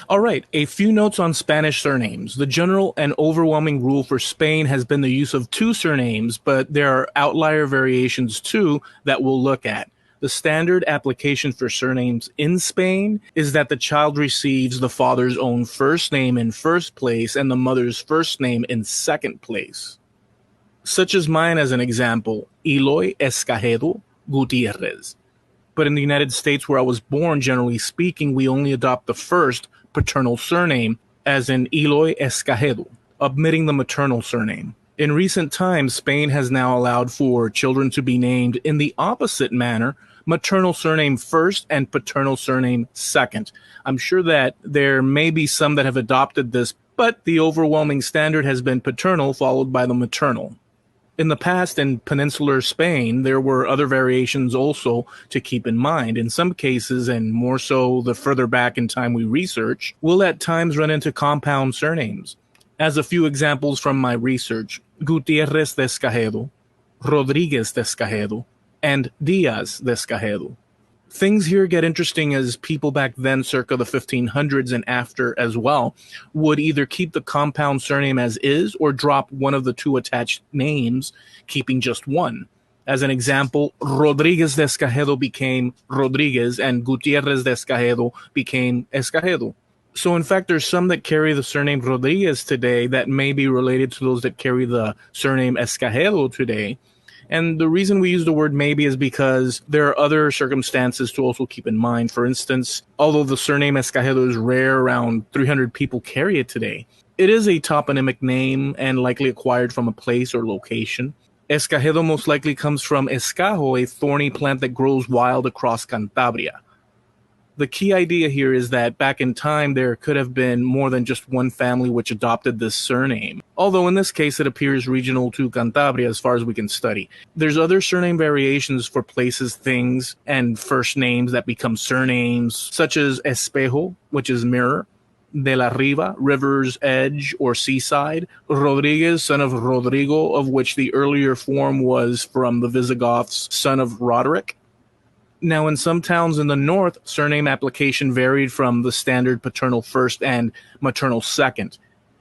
All right, a few notes on Spanish surnames. The general and overwhelming rule for Spain has been the use of two surnames, but there are outlier variations too that we'll look at. The standard application for surnames in Spain is that the child receives the father's own first name in first place and the mother's first name in second place. Such as mine as an example, Eloy Escagedo Gutierrez. But in the United States, where I was born, generally speaking, we only adopt the first paternal surname, as in Eloy Escagedo, omitting the maternal surname. In recent times, Spain has now allowed for children to be named in the opposite manner, maternal surname first and paternal surname second. I'm sure that there may be some that have adopted this, but the overwhelming standard has been paternal followed by the maternal. In the past, in peninsular Spain, there were other variations also to keep in mind. In some cases, and more so the further back in time we research, we'll at times run into compound surnames. As a few examples from my research, Gutierrez de Escagedo, Rodriguez de Escagedo, and Diaz de Escagedo. Things here get interesting as people back then, circa the 1500s and after as well, would either keep the compound surname as is or drop one of the two attached names, keeping just one. As an example, Rodriguez de Escagedo became Rodriguez and Gutierrez de Escagedo became Escajedo. So in fact, there's some that carry the surname Rodriguez today that may be related to those that carry the surname Escajedo today. And the reason we use the word maybe is because there are other circumstances to also keep in mind. For instance, although the surname Escajedo is rare, around 300 people carry it today. It is a toponymic name and likely acquired from a place or location. Escajedo most likely comes from Escajo, a thorny plant that grows wild across Cantabria. The key idea here is that back in time, there could have been more than just one family which adopted this surname. Although in this case, it appears regional to Cantabria as far as we can study. There's other surname variations for places, things, and first names that become surnames, such as Espejo, which is mirror, de la Riva, river's edge or seaside, Rodriguez, son of Rodrigo, of which the earlier form was from the Visigoths, son of Hrodric. Now, in some towns in the north, surname application varied from the standard paternal first and maternal second.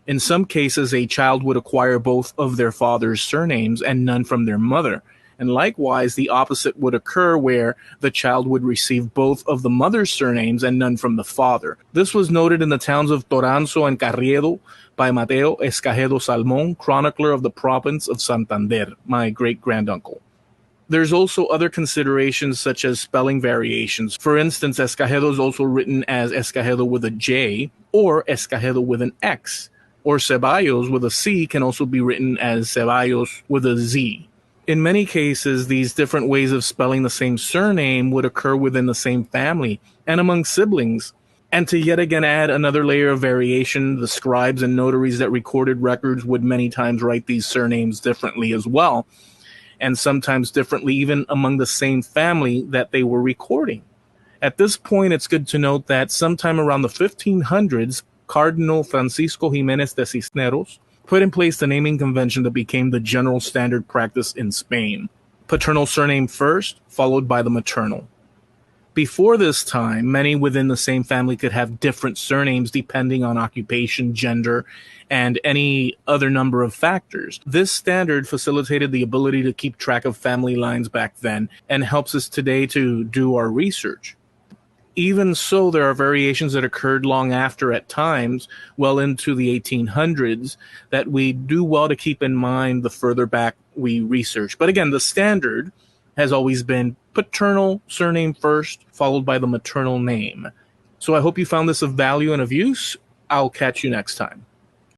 In some cases, a child would acquire both of their father's surnames and none from their mother. And likewise, the opposite would occur where the child would receive both of the mother's surnames and none from the father. This was noted in the towns of Toranzo and Carriedo by Mateo Escagedo Salmon, chronicler of the Province of Santander, my great-granduncle. There's also other considerations such as spelling variations. For instance, Escajedo is also written as Escajedo with a J or Escajedo with an X, or Ceballos with a C can also be written as Zeballos with a Z. In many cases, these different ways of spelling the same surname would occur within the same family and among siblings. And to yet again add another layer of variation, the scribes and notaries that recorded records would many times write these surnames differently as well, and sometimes differently even among the same family that they were recording. At this point, it's good to note that sometime around the 1500s, Cardinal Francisco Jimenez de Cisneros put in place the naming convention that became the general standard practice in Spain. Paternal surname first, followed by the maternal. Before this time, many within the same family could have different surnames depending on occupation, gender, and any other number of factors. This standard facilitated the ability to keep track of family lines back then and helps us today to do our research. Even so, there are variations that occurred long after at times, well into the 1800s, that we do well to keep in mind the further back we research. But again, the standard has always been paternal surname first, followed by the maternal name. So I hope you found this of value and of use. I'll catch you next time.